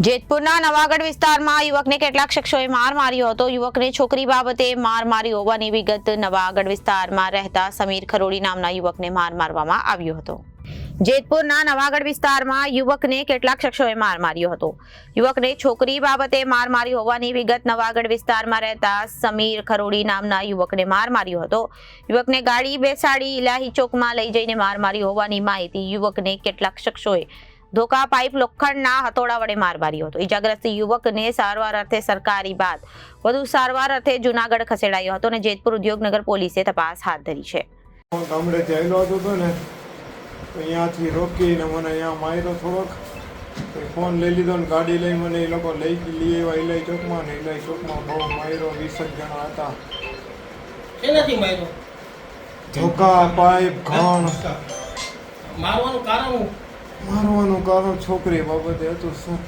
જેતપુરના નવાગઢ વિસ્તારમાં યુવકને કેટલાક શખ્સોએ માર માર્યો હતો। યુવકને છોકરી બાબતે માર મારી હોવાની વિગત। નવાગઢ વિસ્તારમાં રહેતા સમીર ખરોડી નામના યુવકને માર મારવામાં આવ્યો હતો। જેતપુરના નવાગઢ વિસ્તારમાં યુવકને કેટલાક શખ્સોએ માર માર્યો હતો। યુવકને છોકરી બાબતે માર મારી હોવાની વિગત। નવાગઢ વિસ્તારમાં રહેતા સમીર ખરોડી નામના યુવકને માર માર્યો હતો। યુવકને ગાડી બેસાડી ઇલાહી ચોકમાં લઈ જઈને માર મારી હોવાની માહિતી। યુવકને કેટલાક શખ્સોએ ધોકા પાઇપ લોખંડના હથોડા વડે માર માર્યો હતો। ઇજાગ્રસ્ત યુવકને સારવાર અર્થે સરકારી બાદ વધુ સારવાર અર્થે જૂનાગઢ ખસેડાયો હતો અને જેતપુર ઉદ્યોગનગર પોલીસે તપાસ હાથ ધરી છે। ગામડે ચાલ્યો હતો ને અહીંયાથી રોકીને મને અહીંયા માર્યો થોડોક, ફોન લઈ લીધો ને ગાડી લઈ મને એ લોકો લઈ આવ્યા ઇલાઈ ચોકમાં ને ઇલાઈ ચોકમાં બહુ માર્યો। 20 જણા હતા। શેનાથી માર્યો? ધોકા પાઇપ ઘણ મારવાનું કારણ મારવાનું કારણ છોકરી બાબતે હતું સર।